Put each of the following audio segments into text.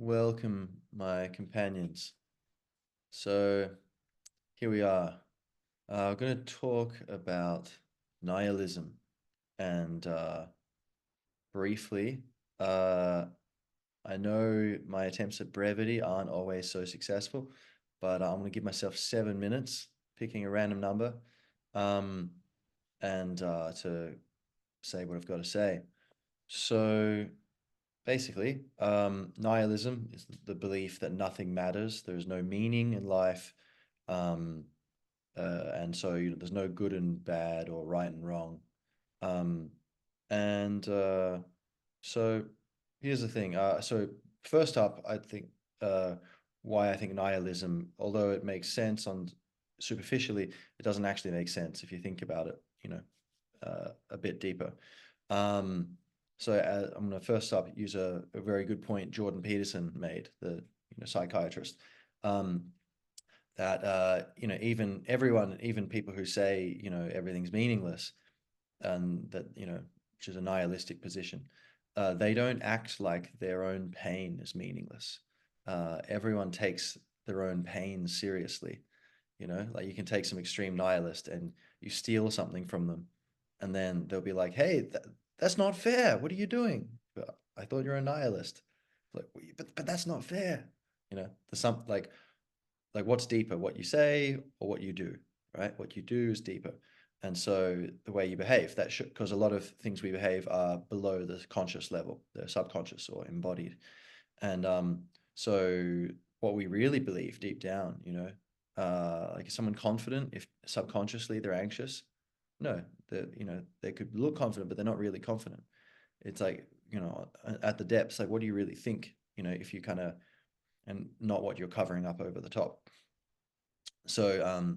Welcome, my companions. So here we are. We're going to talk about nihilism and briefly, uh, I know my attempts at brevity aren't always so successful, but I'm going to give myself 7 minutes, picking a random number, um, and to say what I've got to say. So basically, nihilism is the belief that nothing matters. There's no meaning in life, um, and so there's no good and bad or right and wrong. Um, and so here's the thing. So first up, I think uh, why I think nihilism, although it makes sense on superficially, it doesn't actually make sense if you think about it, a bit deeper. Um, so I'm going to first up use a very good point Jordan Peterson made, the psychiatrist, um, that even everyone, even people who say everything's meaningless, and that which is a nihilistic position, they don't act like their own pain is meaningless. Everyone takes their own pain seriously. Like you can take some extreme nihilist and you steal something from them, and then they'll be like, "Hey, that's not fair. What are you doing? I thought you're a nihilist." Like, but that's not fair. There's some like what's deeper, what you say or what you do, right? What you do is deeper. And so the way you behave, that should, because a lot of things we behave are below the conscious level, they're subconscious or embodied. And so what we really believe deep down, like is someone confident if subconsciously they're anxious? No, they could look confident, but they're not really confident. It's like, at the depths, like what do you really think, if you kind of, and not what you're covering up over the top. So,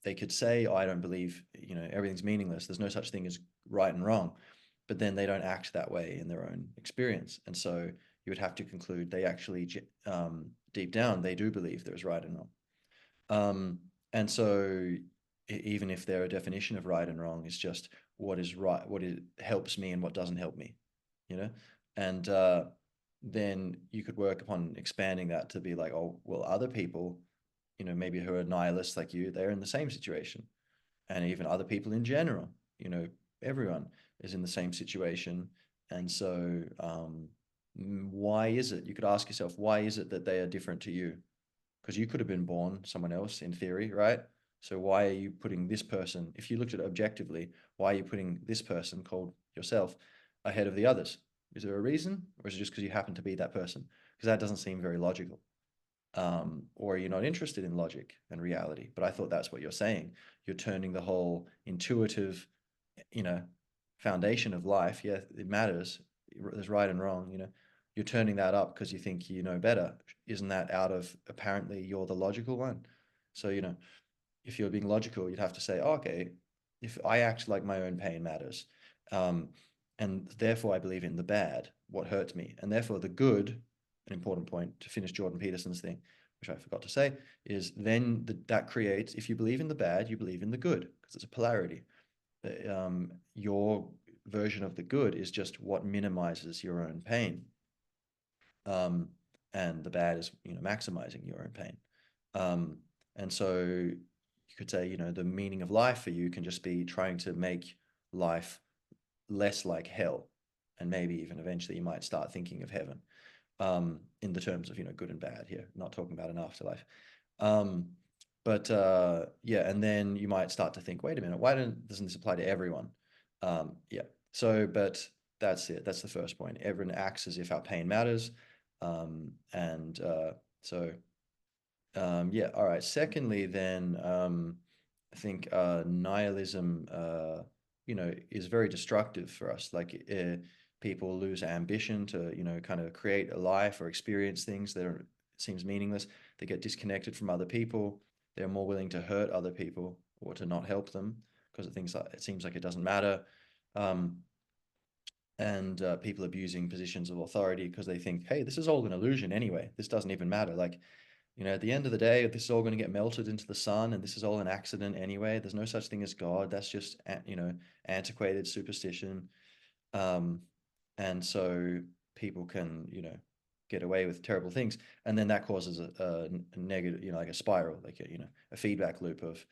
they could say, "Oh, I don't believe, everything's meaningless. There's no such thing as right and wrong," but then they don't act that way in their own experience. And so you would have to conclude they actually, deep down, they do believe there's right and wrong. And so even if their definition of right and wrong is just what is right, helps me and what doesn't help me, you know, and then you could work upon expanding that to be like, oh, well, other people, maybe who are nihilists like you, they're in the same situation. And even other people in general, you know, everyone is in the same situation. And so, why is it? You could ask yourself, why is it that they are different to you? Because you could have been born someone else in theory, right? So why are you putting this person, if you looked at it objectively, why are you putting this person called yourself ahead of the others? Is there a reason, or is it just because you happen to be that person? Because that doesn't seem very logical. Or you're not interested in logic and reality. But I thought that's what you're saying. You're turning the whole intuitive, you know, foundation of life. Yeah, it matters. There's right and wrong. You're turning that up because you think you know better. Isn't that out of apparently you're the logical one? So if you're being logical, you'd have to say, oh, okay, if I act like my own pain matters, um, and therefore I believe in the bad, what hurts me, and therefore the good, an important point to finish Jordan Peterson's thing, which I forgot to say, is then that creates, if you believe in the bad, you believe in the good, because it's a polarity. Your version of the good is just what minimizes your own pain. Um, and the bad is, maximizing your own pain. Um, and so you could say, the meaning of life for you can just be trying to make life less like hell. And maybe even eventually you might start thinking of heaven, in the terms of, good and bad here, not talking about an afterlife. Um, but yeah, and then you might start to think, wait a minute, why doesn't this apply to everyone? Yeah, so, but that's it. That's the first point. Everyone acts as if our pain matters. And so yeah, all right. Secondly, then I think nihilism, is very destructive for us. Like people lose ambition to, kind of create a life or experience things that seems meaningless. They get disconnected from other people. They're more willing to hurt other people or to not help them because it seems like it doesn't matter. Um, and people abusing positions of authority because they think, hey, this is all an illusion anyway. This doesn't even matter. Like, at the end of the day, this is all going to get melted into the sun, and this is all an accident anyway. There's no such thing as God. That's just, antiquated superstition. Um, and so people can, get away with terrible things, and then that causes a negative, like a spiral, like a feedback loop of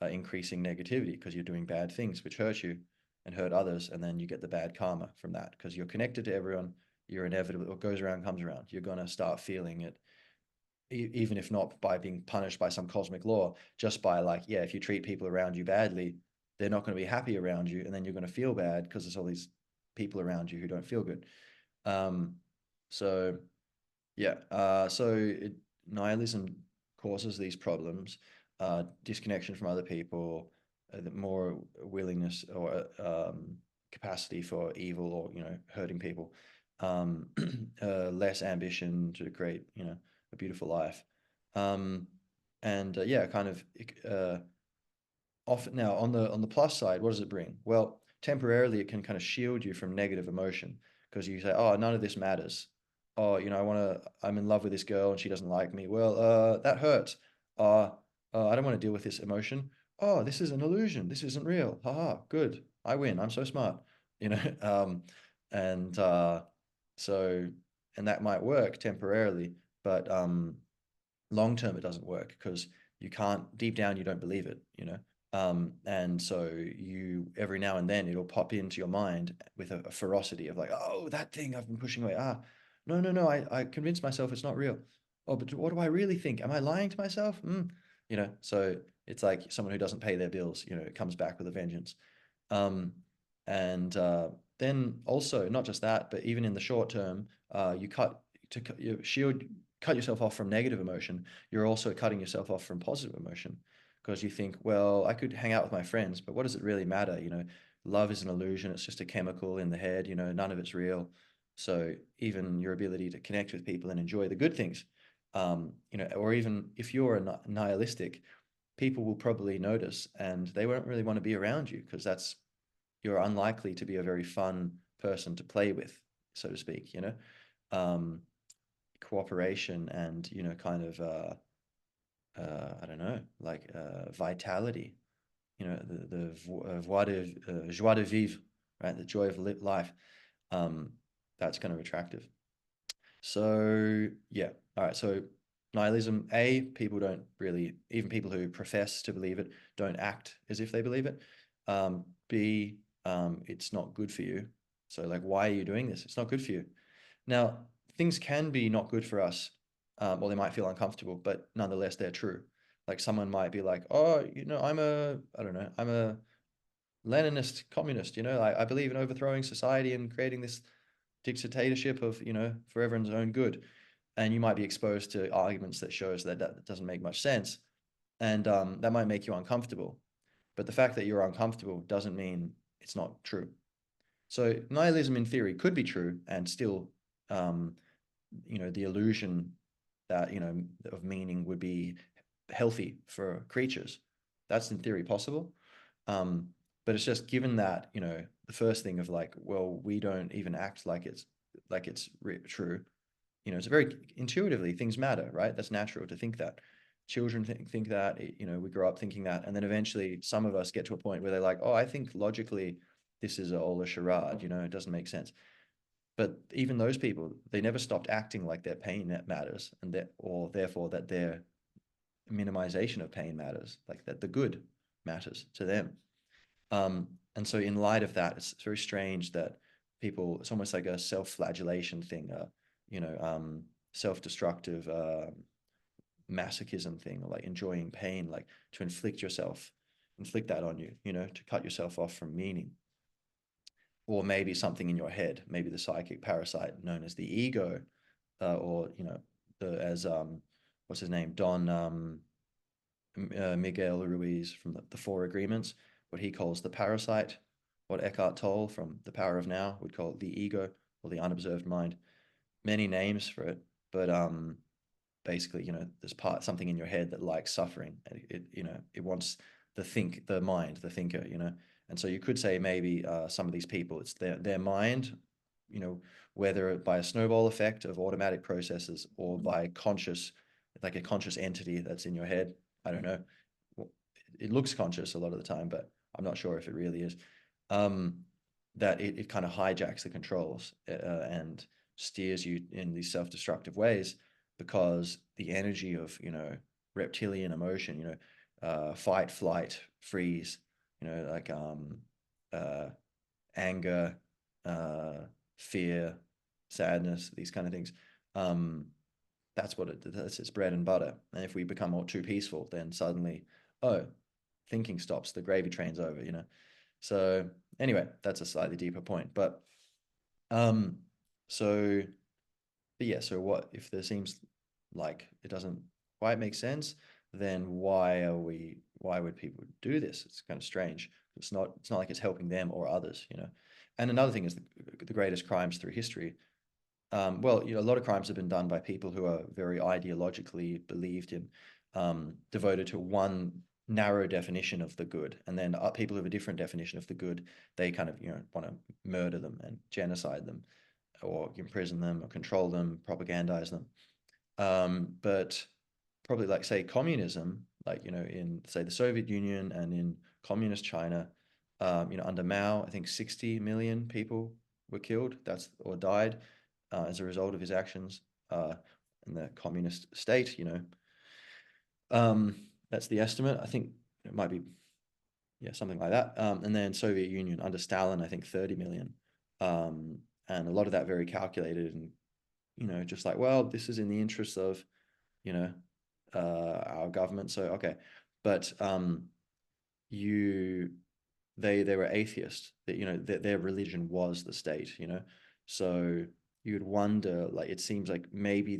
increasing negativity because you're doing bad things which hurt you and hurt others, and then you get the bad karma from that because you're connected to everyone. You're inevitable. What goes around comes around. You're gonna start feeling it, even if not by being punished by some cosmic law, just by like, yeah, if you treat people around you badly, they're not going to be happy around you, and then you're going to feel bad because there's all these people around you who don't feel good. Um, so yeah, nihilism causes these problems, disconnection from other people, the more willingness or capacity for evil or hurting people, um, less ambition to create a beautiful life, um, and yeah, kind of often now on the plus side, what does it bring? Well, temporarily it can kind of shield you from negative emotion because you say, oh, none of this matters. Oh, I'm in love with this girl and she doesn't like me. Well, that hurts. Uh, I don't want to deal with this emotion. Oh, this is an illusion. This isn't real. Haha, good. I win. I'm so smart. You know, and so, and that might work temporarily, but long term it doesn't work because you can't, deep down you don't believe it. And so you, every now and then it'll pop into your mind with a ferocity of like, oh, that thing I've been pushing away. No, no, no, I convinced myself it's not real. Oh, but what do I really think? Am I lying to myself? So it's like someone who doesn't pay their bills, it comes back with a vengeance. um, and then also not just that, but even in the short term, you you shield, cut yourself off from negative emotion. You're also cutting yourself off from positive emotion because you think, well, I could hang out with my friends, but what does it really matter? Love is an illusion. It's just a chemical in the head. None of it's real. So even your ability to connect with people and enjoy the good things, or even if you're a nihilistic, people will probably notice and they won't really want to be around you because you're unlikely to be a very fun person to play with, so to speak. Um, Cooperation and kind of I don't know, like vitality, the joie de vivre, right? The joy of life. Um, that's kind of attractive. So yeah, all right. So nihilism, A, people don't really, even people who profess to believe it, don't act as if they believe it. B, it's not good for you. So like, why are you doing this? It's not good for you. Now, things can be not good for us, or they might feel uncomfortable, but nonetheless, they're true. Like someone might be like, oh, I don't know, I'm a Leninist communist, I believe in overthrowing society and creating this dictatorship of, for everyone's own good. And you might be exposed to arguments that shows that doesn't make much sense. And that might make you uncomfortable. But the fact that you're uncomfortable doesn't mean it's not true. So nihilism in theory could be true and still, um, the illusion that, of meaning would be healthy for creatures. That's in theory possible. Um, but it's just given that, the first thing of like, well, we don't even act like it's true. It's very intuitively things matter, right? That's natural to think that. Children think that, we grow up thinking that, and then eventually some of us get to a point where they're like, oh, I think logically this is all a charade, it doesn't make sense. But even those people, they never stopped acting like their pain matters, and that, or therefore that their minimization of pain matters, like that the good matters to them. And so in light of that, it's very strange that people, it's almost like a self-flagellation thing, self-destructive masochism thing, or like enjoying pain, like to inflict that on you, to cut yourself off from meaning. Or maybe something in your head, maybe the psychic parasite known as the ego, or as what's his name, Don Miguel Ruiz from the Four Agreements, what he calls the parasite, what Eckhart Tolle from The Power of Now would call the ego or the unobserved mind. Many names for it, but basically, there's something in your head that likes suffering. It wants the mind, the thinker, And so you could say maybe some of these people, it's their mind, whether by a snowball effect of automatic processes or by like a conscious entity that's in your head. I don't know. It looks conscious a lot of the time, but I'm not sure if it really is. That it kind of hijacks the controls, and steers you in these self-destructive ways, because the energy of, reptilian emotion, fight, flight, freeze, like uh, anger, uh, fear, sadness, these kind of things. Um, that's its bread and butter. And if we become all too peaceful, then suddenly, oh, thinking stops, the gravy train's over. So anyway, that's a slightly deeper point. But um, so but yeah, so what if there seems like it doesn't quite make sense, then why would people do this? It's kind of strange. It's not like it's helping them or others. And another thing is the greatest crimes through history. Well, a lot of crimes have been done by people who are very ideologically believed in, devoted to one narrow definition of the good, and then people who have a different definition of the good, they kind of want to murder them and genocide them, or imprison them, or control them, propagandize them. But probably, like, say, communism, like, in, say, the Soviet Union and in communist China, under Mao, I think 60 million people were killed, or died, as a result of his actions in the communist state. That's the estimate. I think it might be, yeah, something like that. And then Soviet Union under Stalin, I think 30 million. And a lot of that very calculated, and just like, well, this is in the interests of you know our government, so okay. But you they were atheists, that that their religion was the state. So you'd wonder, like, it seems like maybe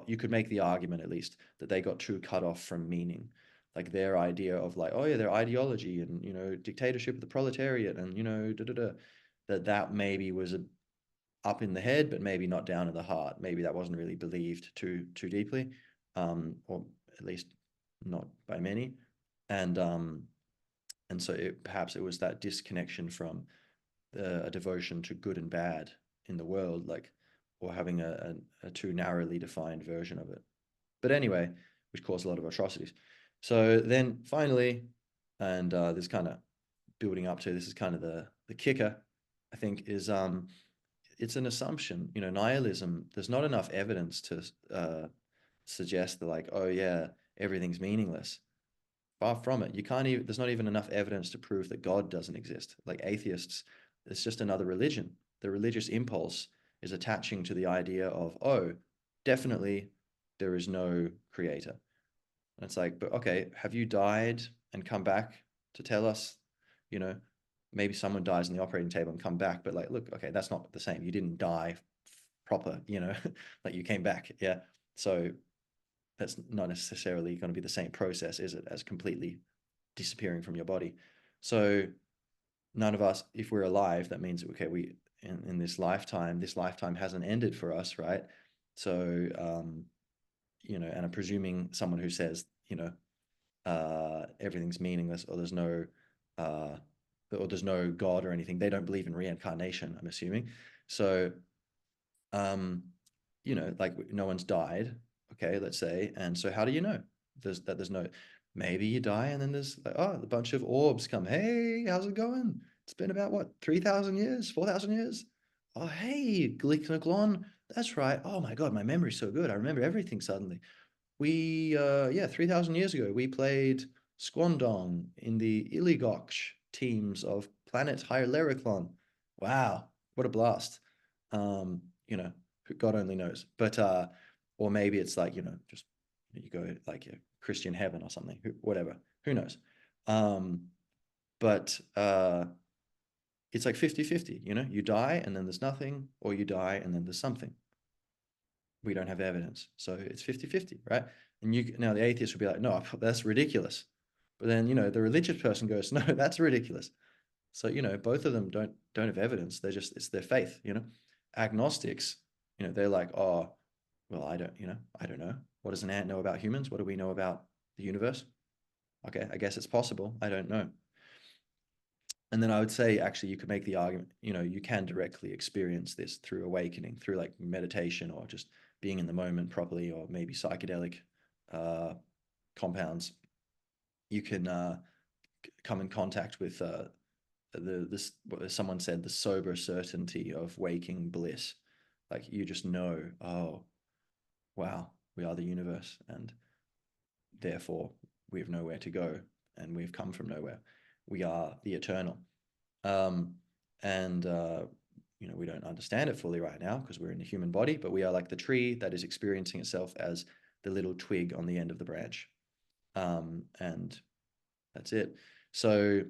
you could make the argument, at least, that they got too cut off from meaning. Like, their idea of, like, oh yeah, their ideology and dictatorship of the proletariat, and da da da, that maybe was up in the head, but maybe not down in the heart. Maybe that wasn't really believed too deeply, or at least not by many. And so perhaps it was that disconnection from a devotion to good and bad in the world, like, or having a too narrowly defined version of it. But anyway, which caused a lot of atrocities. So then finally, and this kind of building up to, this is kind of the kicker, I think, is it's an assumption. Nihilism, there's not enough evidence to suggest that, like, oh yeah, everything's meaningless. Far from it. You can't even, there's not even enough evidence to prove that God doesn't exist. Like atheists, it's just another religion. The religious impulse is attaching to the idea of, oh, definitely there is no creator. And it's like, but okay, have you died and come back to tell us, you know, maybe someone dies on the operating table and come back, but, like, look, okay, that's not the same. You didn't die proper, like, you came back. Yeah. So that's not necessarily going to be the same process, is it, as completely disappearing from your body? So none of us, if we're alive, that means, okay, we in this lifetime hasn't ended for us, right? So and I'm presuming someone who says, everything's meaningless, uh, or there's no God or anything, they don't believe in reincarnation, I'm assuming. So um, like, no one's died, okay, let's say, and so how do you know there's no, maybe you die and then there's, like, oh, a bunch of orbs come, hey, how's it going? It's been about, what, 3,000 years, 4,000 years? Oh, hey, Glicknaglon, that's right. Oh my God, my memory's so good, I remember everything suddenly. Yeah, 3,000 years ago, we played Squandong in the Iligoksh teams of planet Hylericlon. Wow, what a blast. Um, you know, God only knows. But or maybe it's like, just you go, like, a Christian heaven or something, whatever, who knows. But it's like 50-50, you die and then there's nothing, or you die and then there's something. We don't have evidence. So it's 50-50, right? And now the atheist would be like, no, that's ridiculous. But then, the religious person goes, no, that's ridiculous. So, both of them don't have evidence. It's their faith. Agnostics, they're like, oh, well, I don't know. What does an ant know about humans? What do we know about the universe? Okay, I guess it's possible. I don't know. And then I would say, actually, you could make the argument, you can directly experience this through awakening, through, like, meditation, or just being in the moment properly, or maybe psychedelic uh, compounds. You can come in contact with what someone said, the sober certainty of waking bliss. Like you just know, oh, wow, we are the universe, and therefore we have nowhere to go, and we've come from nowhere. We are the eternal. Um, and we don't understand it fully right now because we're in a human body, but we are like the tree that is experiencing itself as the little twig on the end of the branch. And that's it. So,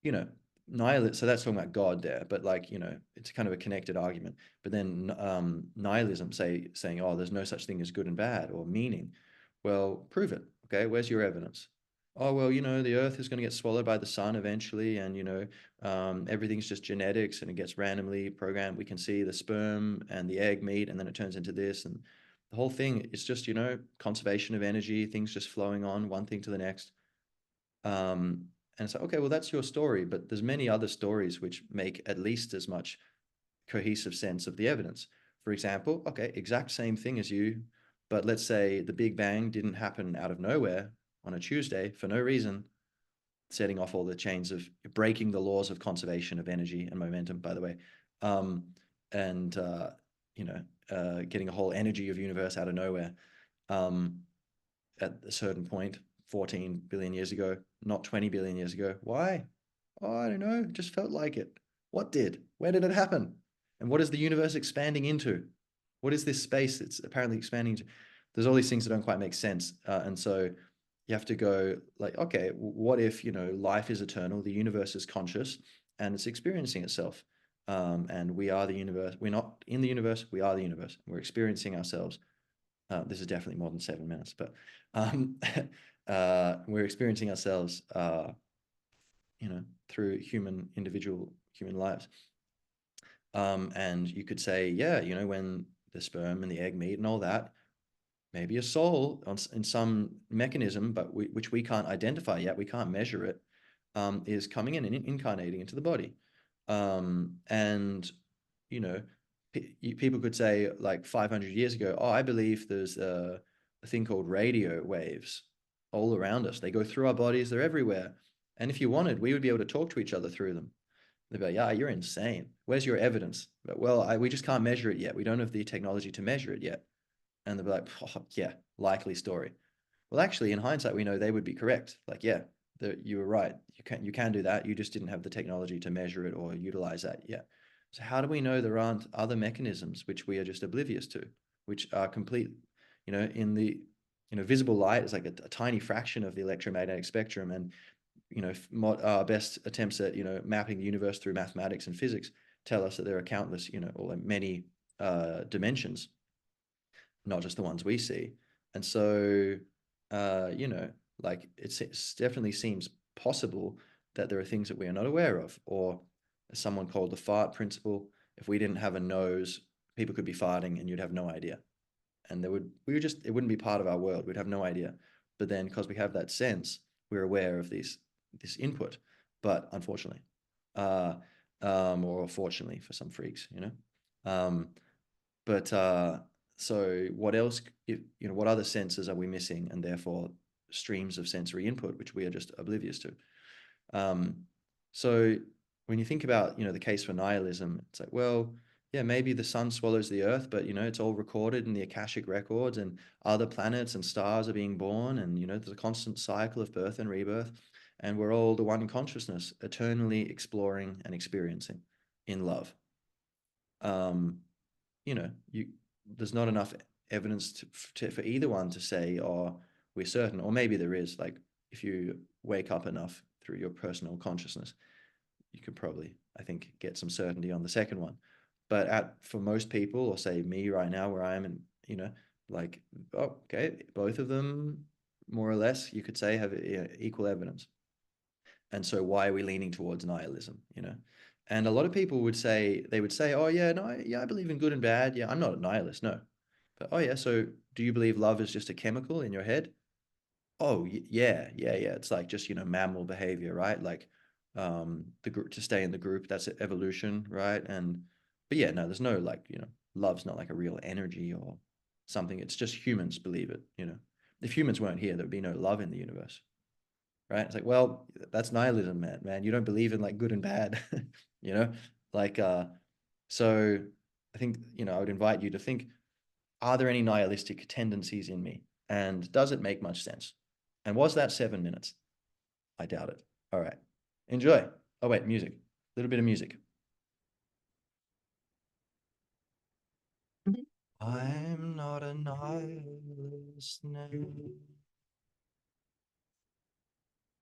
you know, nihilist. So that's talking about God there, but like, it's kind of a connected argument. But then nihilism saying, oh, there's no such thing as good and bad or meaning. Well, prove it. Okay, where's your evidence? Oh, well, the earth is going to get swallowed by the sun eventually, and everything's just genetics and it gets randomly programmed. We can see the sperm and the egg meet, and then it turns into this, and the whole thing is just conservation of energy, things just flowing on one thing to the next. And so, okay, well, that's your story, but there's many other stories which make at least as much cohesive sense of the evidence. For example, okay, exact same thing as you, but let's say the Big Bang didn't happen out of nowhere on a Tuesday for no reason, setting off all the chains of breaking the laws of conservation of energy and momentum, by the way, um, and getting a whole energy of universe out of nowhere. Um, at a certain point 14 billion years ago, not 20 billion years ago. Why? Oh, I don't know. It just felt like it. What did? Where did it happen? And what is the universe expanding into? What is this space it's apparently expanding to? There's all these things that don't quite make sense. And so you have to go like, okay, what if, life is eternal, the universe is conscious, and it's experiencing itself. And we are the universe. We're not in the universe. We are the universe. We're experiencing ourselves. This is definitely more than 7 minutes, but we're experiencing ourselves, through individual human lives. And you could say, yeah, when the sperm and the egg meet and all that, maybe a soul in some mechanism, but which we can't identify yet, we can't measure it, is coming in and incarnating into the body. And, you know, people could say like 500 years ago, oh, I believe there's a thing called radio waves all around us. They go through our bodies, they're everywhere. And if you wanted, we would be able to talk to each other through them. They'd be like, yeah, you're insane. Where's your evidence? But, well, we just can't measure it yet. We don't have the technology to measure it yet. And they'll be like, oh, yeah, likely story. Well, actually, in hindsight, we know they would be correct. Like, yeah, you were right. You can do that. You just didn't have the technology to measure it or utilize that yet. So how do we know there aren't other mechanisms which we are just oblivious to, which are complete, in the, visible light is like a tiny fraction of the electromagnetic spectrum. And, our best attempts at, mapping the universe through mathematics and physics tell us that there are countless, or many dimensions, not just the ones we see. And so, like it definitely seems possible that there are things that we are not aware of, or as someone called the fart principle. If we didn't have a nose, people could be farting and you'd have no idea. And it wouldn't be part of our world. We'd have no idea. But then because we have that sense, we're aware of this input. But unfortunately, or fortunately for some freaks, um, but so what else, what other senses are we missing, and therefore streams of sensory input, which we are just oblivious to? Um, so when you think about, the case for nihilism, it's like, well, yeah, maybe the sun swallows the earth, but, it's all recorded in the Akashic records, and other planets and stars are being born, and, there's a constant cycle of birth and rebirth, and we're all the one consciousness, eternally exploring and experiencing in love. You there's not enough evidence for either one to say, oh, we're certain, or maybe there is. Like if you wake up enough through your personal consciousness, you could probably, I think, get some certainty on the second one. But for most people, or say me right now, where I am, and like, oh, okay, both of them, more or less, you could say, have equal evidence. And so why are we leaning towards nihilism, And a lot of people would say, oh yeah, no, yeah, I believe in good and bad. Yeah, I'm not a nihilist, no. But oh yeah, so do you believe love is just a chemical in your head? Oh yeah, yeah, yeah. It's like just, mammal behavior, right? Like the group, to stay in the group, that's evolution, right? But yeah, no, there's no like, love's not like a real energy or something. It's just humans believe it. If humans weren't here, there would be no love in the universe. Right? It's like, well, that's nihilism, man. You don't believe in like good and bad, you know? Like, so I think, I would invite you to think, are there any nihilistic tendencies in me? And does it make much sense? And was that 7 minutes? I doubt it. All right. Enjoy. Oh, wait, music. A little bit of music. I'm not a nihilist now.